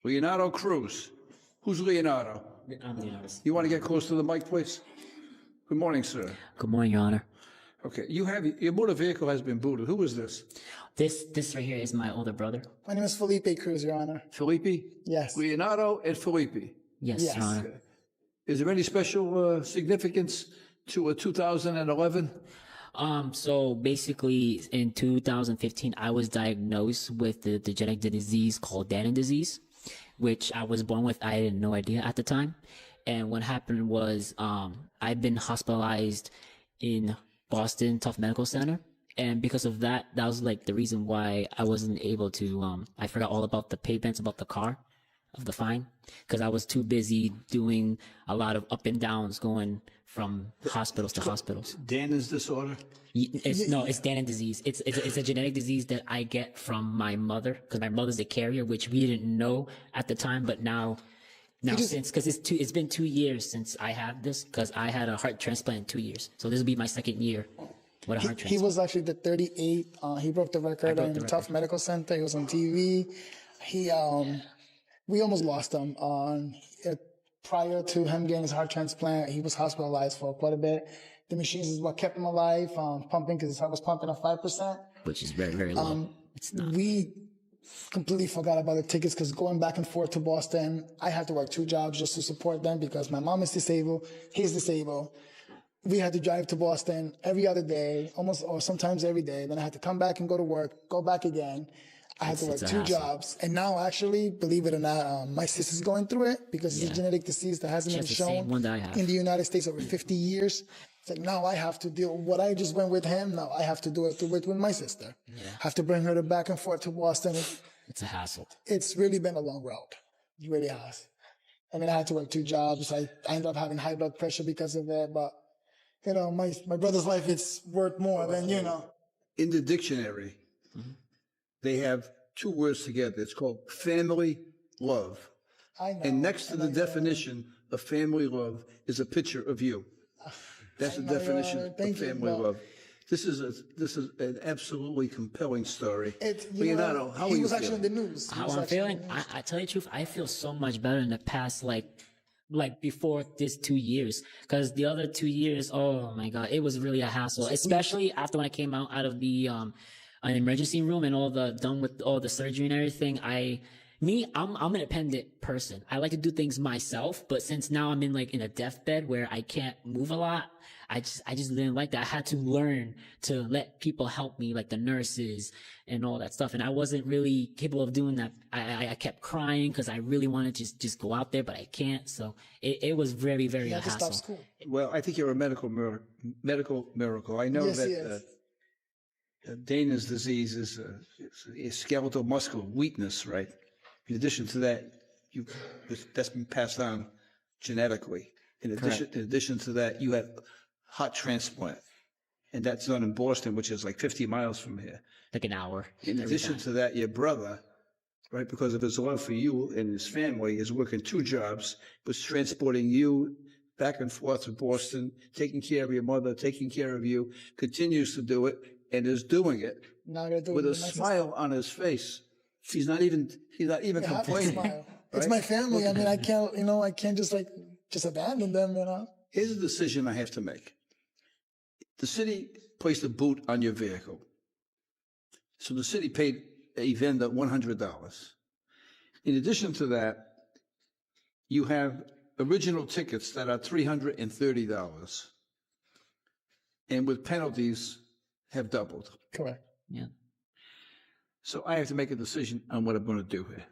Leonardo Cruz. Who's Leonardo? I'm Leonardo. You want to get close to the mic, please? Good morning, sir. Good morning, Your Honor. Okay, your motor vehicle has been booted. Who is this? This right here is my older brother. My name is Felipe Cruz, Your Honor. Felipe? Yes. Leonardo and Felipe. Yes, Yes. Your Honor. Is there any special significance to a 2011? So basically in 2015, I was diagnosed with the genetic disease called Danon disease, which I was born with. I had no idea at the time. And what happened was, I've been hospitalized in Boston Tough Medical Center. And because of that, that was like the reason why I wasn't able to, I forgot all about the payments, about the car of the fine, because I was too busy doing a lot of up and downs going from hospitals to hospitals. Danon's disorder? It's Danon disease. It's a genetic disease that I get from my mother, because my mother's a carrier, which we didn't know at the time, but now because it's been 2 years since I had this, because I had a heart transplant in 2 years. So this will be my second year with a heart transplant. He was actually the 38. He broke the record in Tough Medical Center. He was on TV. We almost lost him. Prior to him getting his heart transplant, he was hospitalized for quite a bit. The machines is what kept him alive, pumping, because his heart was pumping at 5%. Which is very, very low. It's not. We completely forgot about the tickets, because going back and forth to Boston, I had to work 2 jobs just to support them, because my mom is disabled, he's disabled. We had to drive to Boston every other day, almost, or sometimes every day. Then I had to come back and go to work, go back again. I had to work 2 jobs. And now, actually, believe it or not, my sister's going through it, because it's a genetic disease that hasn't been shown in the United States over 50 years. It's like, now I have to deal with what I just went with him. Now I have to do it with my sister. Yeah. Have to bring her back and forth to Boston. It's a hassle. It's really been a long road. It really has. I mean, I had to work 2 jobs. I ended up having high blood pressure because of it. But, you know, my brother's life is worth more than, you know. In the dictionary, they have 2 words together. It's called family love. I know. And next to the definition of family love is a picture of you. That's the definition of family love. This is an absolutely compelling story. Leonardo, how are you feeling? He was actually in the news. How I'm feeling? I tell you the truth, I feel so much better in the past, like before this 2 years, because the other 2 years, oh my God, it was really a hassle, especially after when I came out of the, an emergency room and done with all the surgery and everything. I'm an independent person. I like to do things myself, but since now I'm in a deathbed where I can't move a lot, I just didn't like that. I had to learn to let people help me, like the nurses and all that stuff. And I wasn't really capable of doing that. I kept crying because I really wanted to just go out there, but I can't. So it was very, very a hassle. Stop school. Well, I think you're a medical miracle. I know that Danon disease is a skeletal muscle weakness, right? In addition to that, that's been passed on genetically. In addition to that, you have heart transplant, and that's done in Boston, which is like 50 miles from here. Like an hour. In addition to that, your brother, right, because of his love for you and his family, is working 2 jobs, was transporting you back and forth to Boston, taking care of your mother, taking care of you, continues to do it, and is doing it with a smile on his face. He's not even complaining. Right? It's my family. I mean, I can't just abandon them, you know. Here's a decision I have to make. The city placed a boot on your vehicle. So the city paid a vendor $100. In addition to that, you have original tickets that are $330. And with penalties have doubled. Correct. Yeah. So I have to make a decision on what I'm going to do here.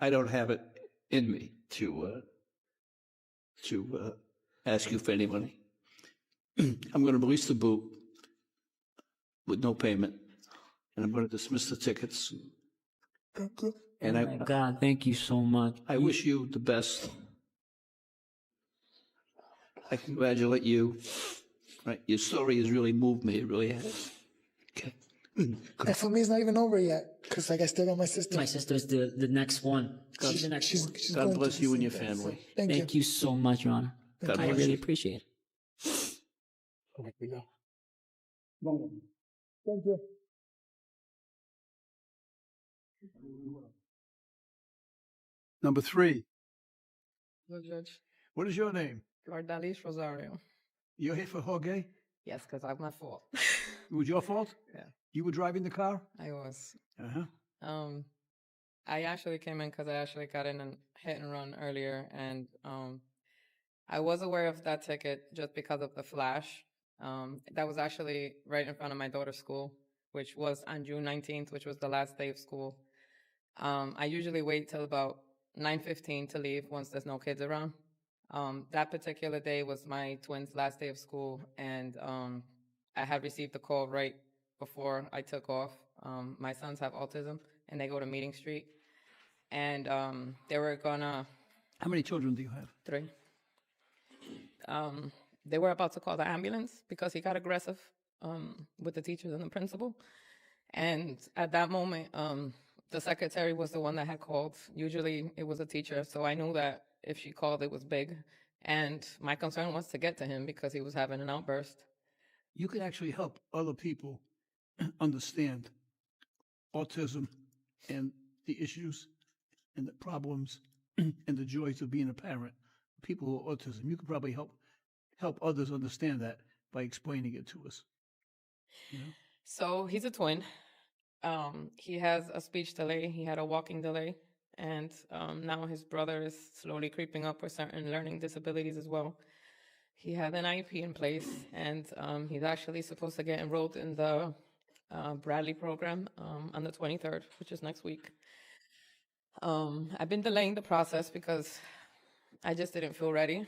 I don't have it in me to ask you for any money. I'm going to release the boot with no payment, and I'm going to dismiss the tickets. And oh my God, thank you so much. I wish you the best. I congratulate you. Right, your story has really moved me. It really has. Okay. And for me, it's not even over yet, because I still got my sister. My sister's the next one. She's the next one. God bless you and your family. Thank you so much, Your Honor. God I bless really you. appreciate it. Here we go. Thank you. Number 3. Hello, Judge. What is your name? Gardalis Rosario. You're here for Jorge? Yes, because that's my fault. It was your fault? Yeah, You were driving the car? I was. Uh-huh. I actually came in because I actually got in and hit and run earlier, and I was aware of that ticket just because of the flash. That was actually right in front of my daughter's school, which was on June 19th, which was the last day of school. I usually wait till about 9:15 to leave once there's no kids around. That particular day was my twins' last day of school, and I had received a call right before I took off. My sons have autism, and they go to Meeting Street, and they were gonna How many children do you have? 3. They were about to call the ambulance because he got aggressive with the teachers and the principal. And at that moment, the secretary was the one that had called. Usually it was a teacher, so I knew that if she called, it was big. And my concern was to get to him because he was having an outburst. You can actually help other people understand autism and the issues and the problems and the joys of being a parent. People who are autism, you could probably help others understand that by explaining it to us. You know? So he's a twin. He has a speech delay. He had a walking delay. And now his brother is slowly creeping up with certain learning disabilities as well. He had an IEP in place, and he's actually supposed to get enrolled in the Bradley program on the 23rd, which is next week. I've been delaying the process because I just didn't feel ready.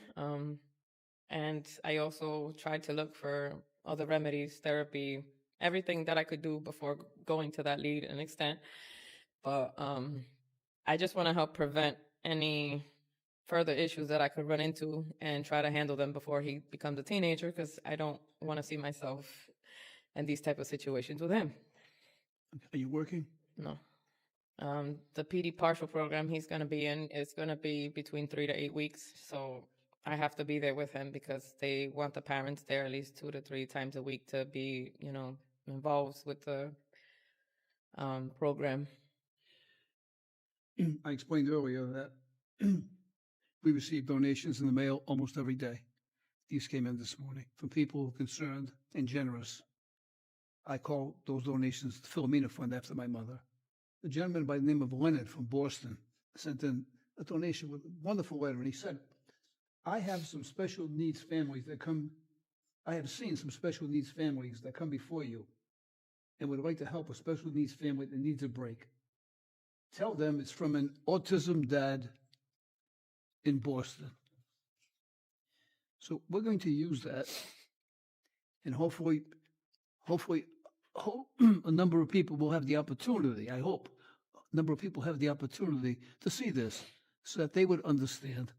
And I also tried to look for other remedies, therapy, everything that I could do before going to that lead and extent. But I just want to help prevent any further issues that I could run into and try to handle them before he becomes a teenager, because I don't want to see myself in these type of situations with him. Are you working? No. The PD partial program he's going to be in is going to be between 3 to 8 weeks. So I have to be there with him because they want the parents there at least 2 to 3 times a week to be, involved with the program. I explained earlier that we receive donations in the mail almost every day. These came in this morning from people concerned and generous. I call those donations the Philomena Fund after my mother. A gentleman by the name of Leonard from Boston sent in a donation with a wonderful letter, and he said, I have some special needs families that come, I have seen some special needs families that come before you and would like to help a special needs family that needs a break. Tell them it's from an autism dad in Boston. So we're going to use that, and hopefully a number of people will have the opportunity, I hope, a number of people have the opportunity to see this so that they would understand,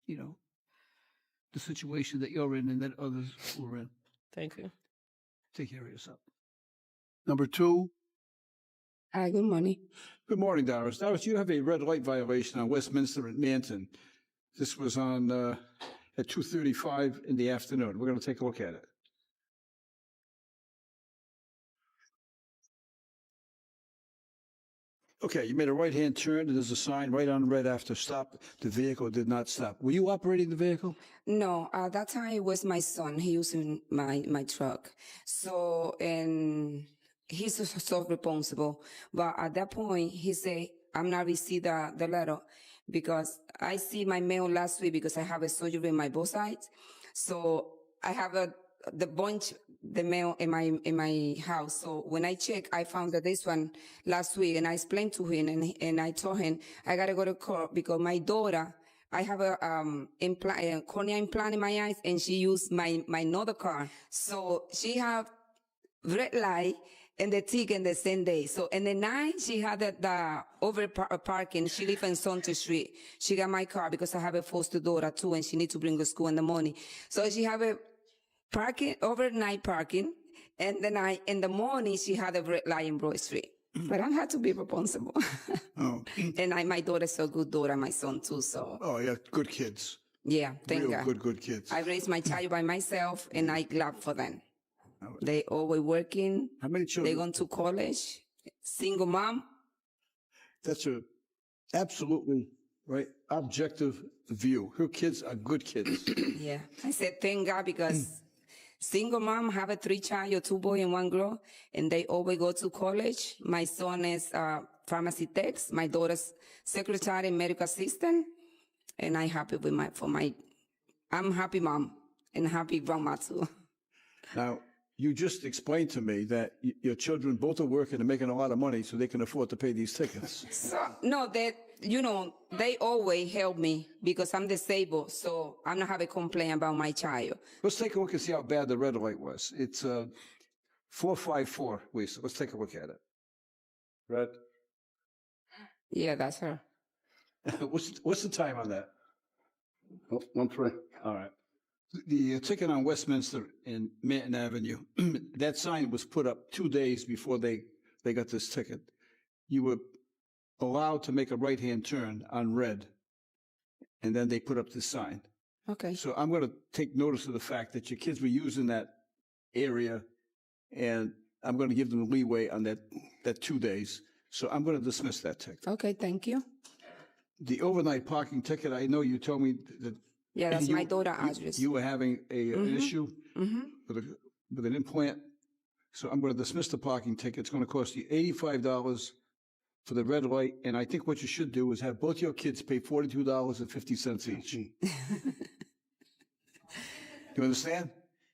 the situation that you're in and that others were in. Thank you. Take care of yourself. Number 2. Hi, good morning. Good morning, Doris. Doris, you have a red light violation on Westminster at Manton. This was on at 2:35 in the afternoon. We're going to take a look at it. Okay, you made a right-hand turn, and there's a sign right on red after stop. The vehicle did not stop. Were you operating the vehicle? No, at that time it was my son. He using my truck. So, and he's so responsible. But at that point, he said, I'm not receive the letter because I see my mail last week because I have a surgery in my both sides. So I have the mail in my house. So when I check, I found that this one last week, and I explained to him, and I told him I gotta go to court because my daughter, I have a cornea implant in my eyes, and she used my another car. So she have red light and the ticket the same day. So in the night, she had the over parking. She live in Saunter Street. She got my car because I have a foster daughter too, and she need to bring her to school in the morning. So she have a parking, overnight parking, and then in the morning, she had a red light in Broad Street. But I had to be responsible. Oh. And my daughter's a good daughter, my son too, so. Oh, yeah, good kids. Yeah, thank Real God. good kids. I raised my child by myself, and I glad for them. Oh. They always working. How many They children? going to college. Single mom. That's a absolutely right objective view. Her kids are good kids. Yeah. I said, thank God, because single mom, have a 3-child, 2 boys and 1 girl, and they always go to college. My son is pharmacy techs, my daughter's secretary and medical assistant, and I'm happy with I'm happy mom and happy grandma too. Now, you just explained to me that your children both are working and making a lot of money so they can afford to pay these tickets. So, no, they always help me because I'm disabled, so I'm not have a complaint about my child. Let's take a look and see how bad the red light was. It's 454, Lisa. Let's take a look at it. Red. Yeah, that's her. What's the time on that? Oh, 1-3. All right. The ticket on Westminster and Manton Avenue, that sign was put up 2 days before they got this ticket. You were allowed to make a right-hand turn on red, and then they put up this sign. Okay. So I'm going to take notice of the fact that your kids were using that area, and I'm going to give them leeway on that 2 days. So I'm going to dismiss that ticket. Okay, thank you. The overnight parking ticket, I know you told me that. Yeah, that's you- my daughter's address. You were having an issue with an implant. So I'm going to dismiss the parking ticket. It's going to cost you $85 for the red light. And I think what you should do is have both your kids pay $42.50 each. You understand?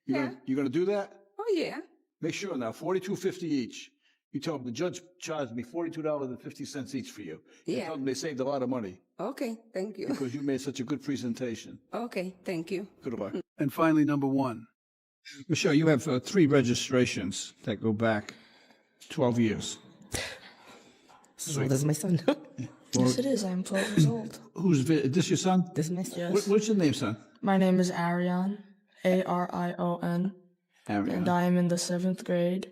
You're going to do that? Oh, yeah. Make sure now, $42.50 each. You tell them the judge charged me $42.50 each for you. You Yeah. tell them they saved a lot of money Okay, thank you. because you made such a good presentation. Okay, thank you. Good luck. And finally, number 1. Michelle, you have 3 registrations that go back 12 years. As old as my son. Yes, it is. I'm 12 years old. Is this your son? This is my son. What's your name, son? My name is Arion, Arion, and I am in the 7th grade.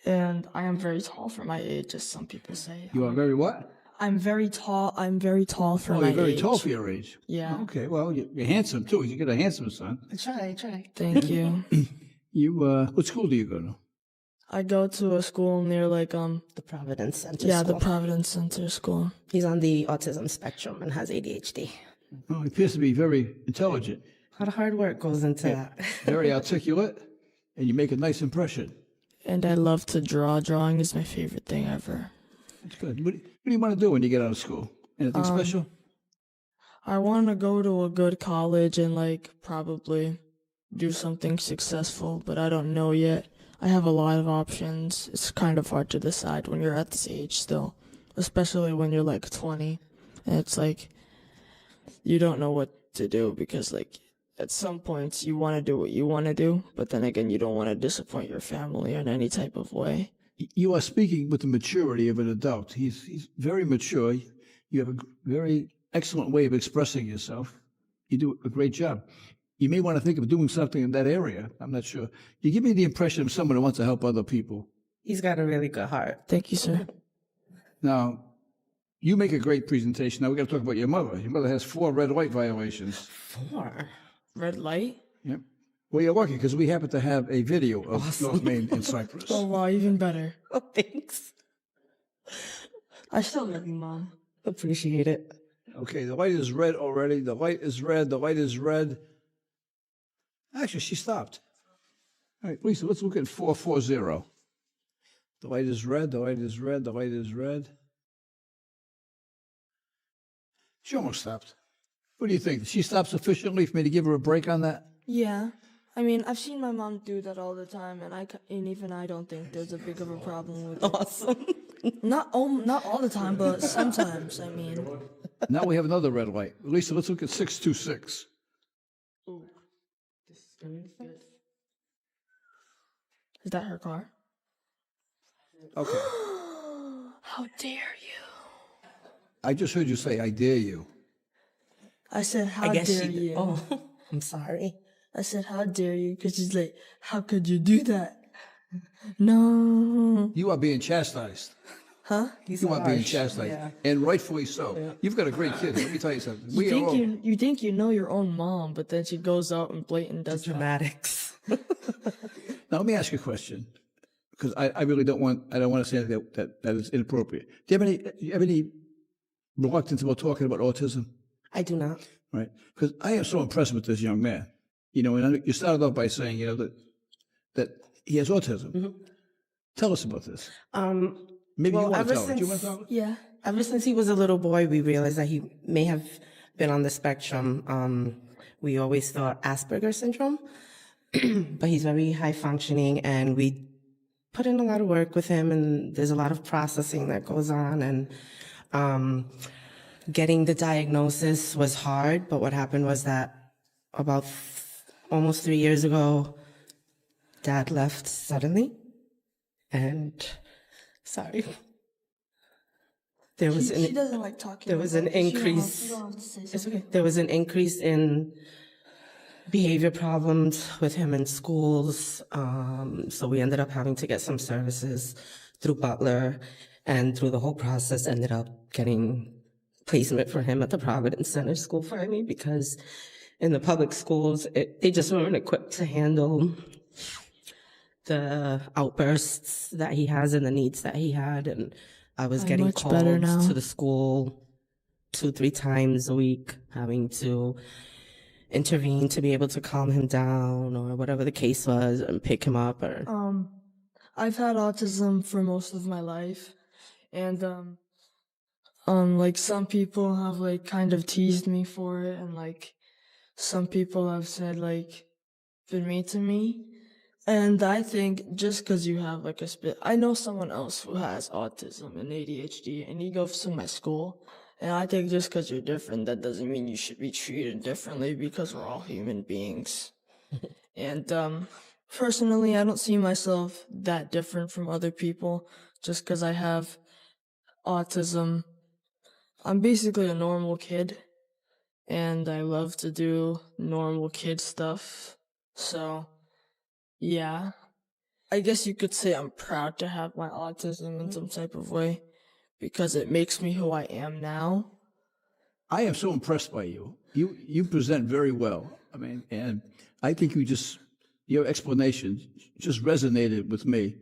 And I am very tall for my age, as some people say. You are very what? I'm very tall. I'm very tall for Oh, my you're very age. tall for your age. Yeah. Okay, well, you're handsome too. You get a handsome son. Try. Thank you. You, what school do you go to? I go to a school near The Providence Center the School. Providence Center School. He's on the autism spectrum and has ADHD. Well, he appears to be very intelligent, A lot of hard work goes into that. very articulate, and you make a nice impression. And I love to draw. Drawing is my favorite thing ever. That's good. What do you want to do when you get out of school? Anything special? I want to go to a good college and probably do something successful, but I don't know yet. I have a lot of options. It's kind of hard to decide when you're at this age still, especially when you're 20. And it's you don't know what to do because at some points you want to do what you want to do, but then again, you don't want to disappoint your family in any type of way. You are speaking with the maturity of an adult. He's very mature. You have a very excellent way of expressing yourself. You do a great job. You may want to think of doing something in that area. I'm not sure. You give me the impression of someone who wants to help other people. He's got a really good heart. Thank you, sir. Now, you make a great presentation. Now we got to talk about your mother. Your mother has 4 red light violations. 4. Red light? Yep. Well, you're lucky because we happen to have a video of North Main and Cypress. Oh, wow, even better. Oh, thanks. I still love you, Mom. Appreciate it. Okay, the light is red already. The light is red. The light is red. Actually, she stopped. All right, Lisa, let's look at 440. The light is red. The light is red. The light is red. She almost stopped. What do you think? Did she stop sufficiently for me to give her a break on that? Yeah. I mean, I've seen my mom do that all the time, and even I don't think there's a big of a problem with it. Awesome. Not all the time, but sometimes, I mean. Now we have another red light. Lisa, let's look at 626. Is that her car? Okay. How dare you? I just heard you say, I dare you. I said, how I guess dare she. you? Oh, I'm sorry. I said, how dare you? Because she's like, how could you do that? No. You are being chastised. Huh? He's You are being harsh. chastised, Yeah. and rightfully so. You've got a great kid. Let me tell you something. We are all, You think you know your own mom, but then she goes out and blatant does that. Dramatics. now let me ask you a question, because I really don't want to say that is inappropriate. Do you have any reluctant about talking about autism, I do not. right? Because I am so impressed with this young man. You know, and you started off by saying, you know, that he has autism. Tell us about this. Maybe you want to tell us. Do you want to tell us? Yeah. Ever since he was a little boy, we realized that he may have been on the spectrum. We always thought Asperger's syndrome, but he's very high functioning, and we put in a lot of work with him, and there's a lot of processing that goes on, and getting the diagnosis was hard. But what happened was that about almost 3 years ago, Dad left suddenly, and sorry. There was She doesn't like talking. there was an about it. She increase. don't have to say It's something. okay. There was an increase in behavior problems with him in schools. So we ended up having to get some services through Butler, and through the whole process ended up getting placement for him at the Providence Center School finally, because in the public schools, they just weren't equipped to handle the outbursts that he has and the needs that he had. And I was getting much better called now. to the school 2-3 times a week, having to intervene to be able to calm him down or whatever the case was, and pick him up. Or I've had autism for most of my life, and like some people have like kind of teased me for it, and like some people have said like been mean to me. And I think just because you have like I know someone else who has autism and ADHD, and he goes to my school. And I think just because you're different, that doesn't mean you should be treated differently, because we're all human beings. And personally, I don't see myself that different from other people just because I have autism. I'm basically a normal kid, and I love to do normal kid stuff. So, yeah. I guess you could say I'm proud to have my autism in some type of way, because it makes me who I am now. I am so impressed by you. You present very well. I mean, and I think your explanation just resonated with me.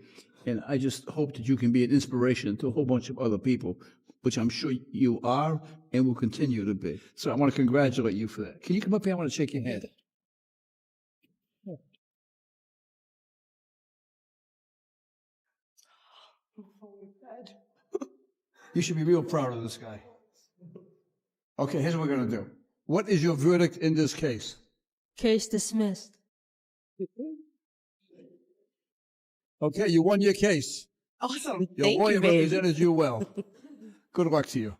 And I just hope that you can be an inspiration to a whole bunch of other people, which I'm sure you are and will continue to be. So I want to congratulate you for that. Can you come up here? I want to shake your hand. You should be real proud of this guy. Okay, here's what we're going to do. What is your verdict in this case? Case dismissed. Okay, you won your case. awesome. Your Thank lawyer you, babe. represented you well. Good luck to you.